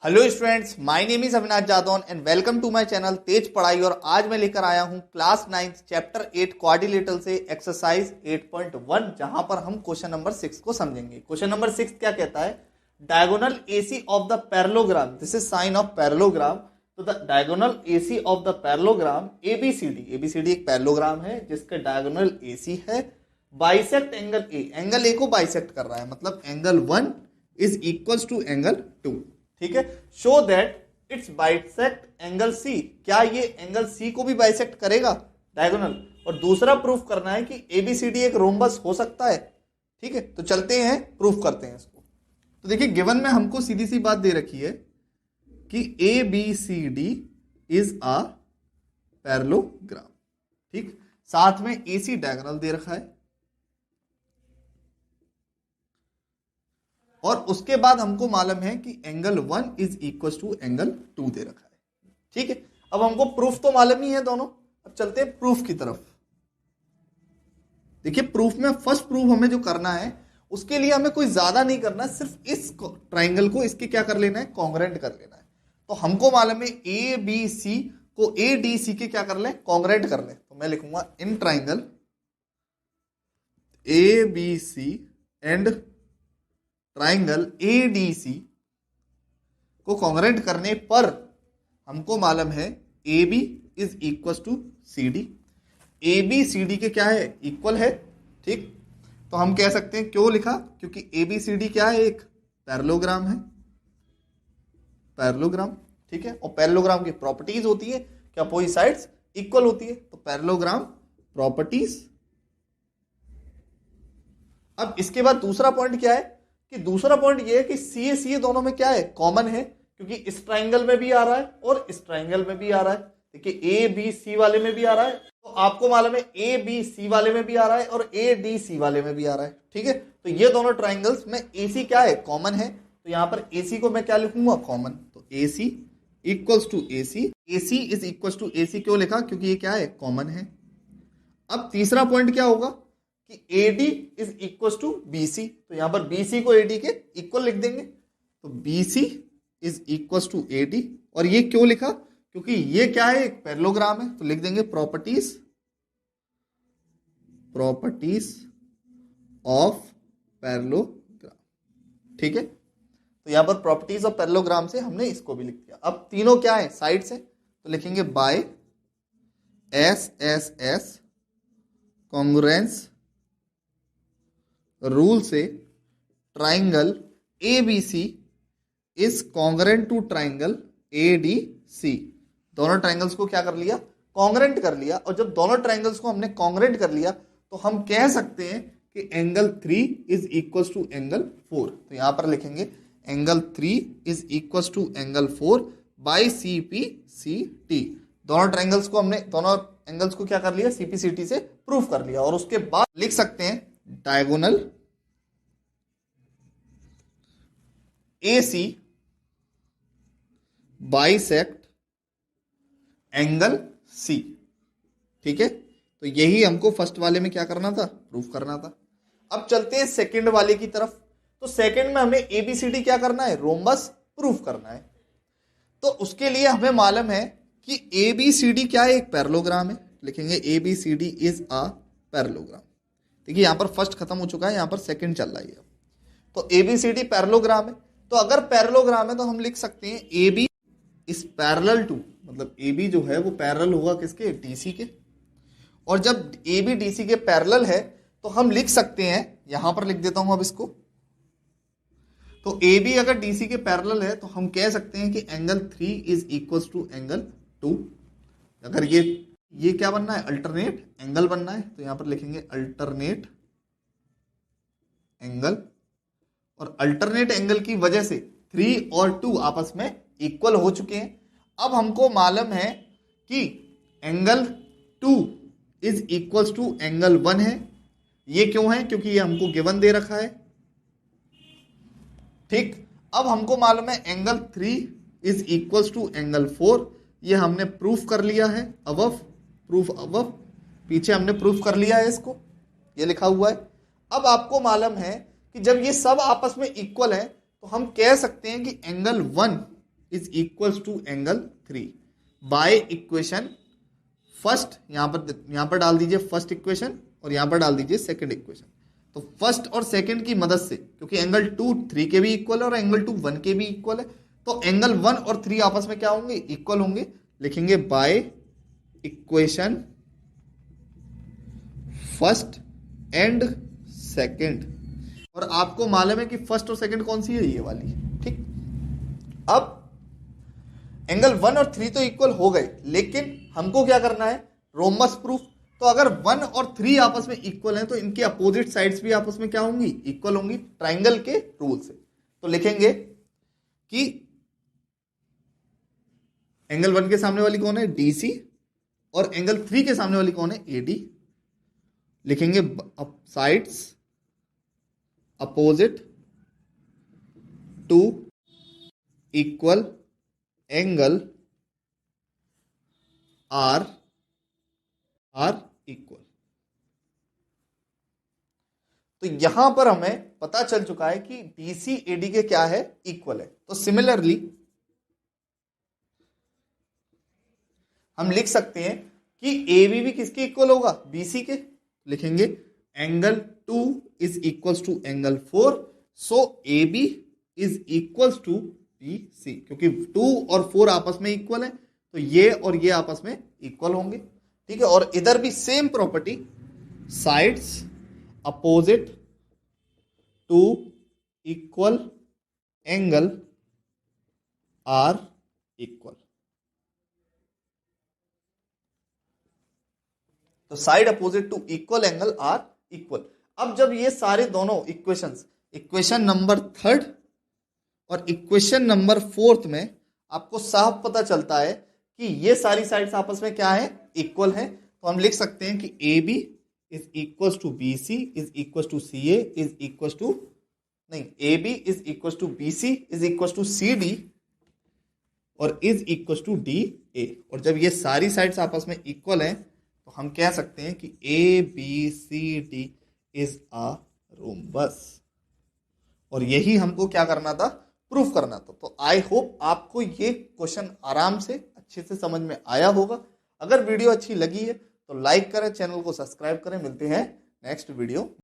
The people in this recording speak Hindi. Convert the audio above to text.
Hello students, my name is Avinash Jadaun and welcome to my channel Tej Padhai. और आज मैं लेकर आया हूं क्लास 9 चैप्टर 8 क्वाड्रिलेटरल से एक्सरसाइज 8.1, जहां पर हम क्वेश्चन नंबर 6 को समझेंगे। क्वेश्चन नंबर 6 क्या कहता है? Diagonal AC of the parallelogram, this is sign of parallelogram. तो the diagonal AC of the parallelogram ABCD एक पैरेललोग्राम है जिसका डायगोनल एसी है, बाइसेक्ट एंगल ए को बाइसेक्ट कर रहा है, मतलब angle 1 is equal to angle 2। ठीक है, show that it's bisect angle C, क्या ये एंगल सी को भी बाइसेक्ट करेगा डायगोनल। और दूसरा प्रूफ करना है कि एबीसीडी एक रोम्बस हो सकता है। ठीक है, तो चलते हैं प्रूफ करते हैं इसको। तो देखिए, गिवन में हमको सीधी सी बात दे रखी है कि एबीसीडी इज अ पैरेललोग्राम। ठीक, साथ में एसी डायगोनल दे रखा है और उसके बाद हमको मालूम है कि angle 1 is equal to angle 2 दे रखा है। ठीक है, अब हमको प्रूफ तो मालूम ही है दोनों। अब चलते हैं प्रूफ की तरफ। देखिए, प्रूफ में फर्स्ट प्रूफ हमें जो करना है उसके लिए हमें कोई ज्यादा नहीं करना, सिर्फ इस ट्राइंगल को इसके क्या कर लेना है, कॉन्ग्रेंट कर लेना है। तो हमको मालूम है ए बी सी को ए डी सी के क्या कर ले, कॉन्ग्रेंट कर ले। तो मैं लिखूंगा in triangle A B C and triangle ADC को कॉन्ग्रेंट करने पर हमको मालूम है A B is equal to C D. A B C D के क्या है, इक्वल है। ठीक, तो हम कह सकते हैं, क्यों लिखा, क्योंकि ए बी सी डी क्या है, एक पैरेललोग्राम है, पैरेललोग्राम। ठीक है, और पैरेललोग्राम की प्रॉपर्टीज होती है कि अपोजिट साइड्स इक्वल होती है। तो पैरेललोग्राम प्रॉपर्टीज। अब इसके बाद दूसरा पॉइंट क्या है कि दूसरा पॉइंट ये है कि सी दोनों में क्या है, कॉमन है, क्योंकि इस ट्राइंगल में भी आ रहा है और इस ट्राइंगल में भी आ रहा है। देखिए, ए बी सी वाले में भी आ रहा है, तो आपको मालूम है ए बी सी वाले में भी आ रहा है और ए डी सी वाले में भी आ रहा है। ठीक है, तो ये दोनों ट्राइंगल्स में एसी क्या है, कॉमन है। तो यहां पर एसी को मैं क्या लिखूंगा, कॉमन। तो AC equals to AC, AC is equals to AC क्यों लिखा, क्योंकि ये क्या है, कॉमन है। अब तीसरा पॉइंट क्या होगा कि AD is equal to BC, तो यहां पर BC को AD के इक्वल लिख देंगे। तो BC is equal to AD, और ये क्यों लिखा, क्योंकि ये क्या है, एक पैरेललोग्राम है। तो लिख देंगे प्रॉपर्टीज ऑफ पैरेललोग्राम। ठीक है, तो यहां पर प्रॉपर्टीज ऑफ पैरेललोग्राम से हमने इसको भी लिख दिया। अब तीनों क्या है, साइड से, तो लिखेंगे बाय SSS कॉन्ग्रुएंस रूल से triangle ABC is congruent to triangle ADC। दोनों ट्राइंगल्स को क्या कर लिया, कॉन्ग्रेंट कर लिया। और जब दोनों ट्राइंगल्स को हमने कॉन्ग्रेंट कर लिया तो हम कह सकते हैं कि angle 3 is equal to angle 4। तो यहां पर लिखेंगे angle 3 is equal to angle 4 by CPCT। दोनों ट्राइंगल्स को हमने, दोनों एंगल्स को क्या कर लिया, CPCT से प्रूफ कर लिया। और उसके बाद लिख सकते हैं diagonal AC bisect angle C। ठीक है, तो यही हमको फर्स्ट वाले में क्या करना था, प्रूफ करना था। अब चलते हैं सेकंड वाले की तरफ। तो सेकंड में हमें ABCD क्या करना है, रोम्बस प्रूफ करना है। तो उसके लिए हमें मालूम है कि ABCD क्या है, एक पैरेललोग्राम है। लिखेंगे ABCD इज अ पैरेललोग्राम। देखिए, यहां पर फर्स्ट खत्म हो चुका है, यहां पर सेकंड चल रहा है। तो ABCD पैरेललोग्राम है, तो अगर पैरेललोग्राम है तो हम लिख सकते हैं AB इज पैरेलल टू, मतलब AB जो है वो पैरेलल होगा किसके, DC के। और जब AB DC के पैरेलल है तो हम लिख सकते हैं, यहां पर लिख देता हूं अब इसको। तो AB अगर DC के पैरेलल है तो हम कह सकते हैं कि angle 3 is equal to angle 2। अगर ये क्या बनना है, अल्टरनेट एंगल बनना है, तो यहां पर लिखेंगे अल्टरनेट एंगल। और अल्टरनेट एंगल की वजह से 3 और 2 आपस में इक्वल हो चुके हैं। अब हमको मालूम है कि angle 2 is equal to angle 1 है। ये क्यों है, क्योंकि ये हमको गिवन दे रखा है। ठीक, अब हमको मालूम है angle 3 is equal to angle 4। ये हमने प्रूफ कर लिया है, अबव प्रूफ, अबव पीछे हमने प्रूफ कर लिया है इसको, ये लिखा हुआ है। अब आपको मालूम है कि जब ये सब आपस में इक्वल है तो हम कह सकते हैं कि angle 1 is equals to angle 3 by equation first, यहां पर डाल दीजिए फर्स्ट इक्वेशन और यहां पर डाल दीजिए सेकंड इक्वेशन। तो फर्स्ट और सेकंड की मदद से, क्योंकि एंगल 2 3 के भी इक्वल है और एंगल 2 1 के भी इक्वल है, तो एंगल 1 और 3 आपस में क्या होंगे, इक्वल होंगे। लिखेंगे bye equation first and second. और आपको मालूम है कि फर्स्ट और सेकंड कौन सी है, ये वाली। ठीक, अब एंगल 1 और 3 तो इक्वल हो गए, लेकिन हमको क्या करना है, रोमस प्रूफ। तो अगर 1 और 3 आपस में इक्वल हैं तो इनकी अपोजिट साइड्स भी आपस में क्या होंगी, इक्वल होंगी, ट्राइंगल के रूल से। तो लिखेंगे कि एंगल 1 के सामने वाली कौन है, डीसी, और एंगल 3 के सामने वाली कौन है, एडी। लिखेंगे sides opposite to equal angle are equal. तो यहां पर हमें पता चल चुका है कि डीसी एडी के क्या है, इक्वल है। तो सिमिलरली हम लिख सकते हैं कि एबी भी किसके इक्वल होगा, बीसी के। लिखेंगे angle 2 is equals to angle 4, so AB is equals to BC. क्योंकि 2 और 4 आपस में इक्वल है, तो ये और ये आपस में इक्वल होंगे। ठीक है, और इधर भी same property, sides opposite to equal angle are equal. तो side opposite to equal angle are equal. अब जब ये सारे दोनों इक्वेशंस, इक्वेशन नंबर 3 और इक्वेशन नंबर 4 में आपको साफ पता चलता है कि ये सारी साइड्स आपस में क्या है, इक्वल है, तो हम लिख सकते हैं कि A B is equal to B C is equal to C A is equal to, नहीं, A B is equal to B C is equal to C D और is equal to D A. और जब ये सारी साइड्स आपस में इक्वल हैं तो हम कह सकते हैं कि A B C D is a rhombus. और यही हमको क्या करना था, प्रूफ करना था। तो आई होप आपको ये क्वेश्चन आराम से अच्छे से समझ में आया होगा। अगर वीडियो अच्छी लगी है तो लाइक करें, चैनल को सब्सक्राइब करें। मिलते हैं नेक्स्ट वीडियो।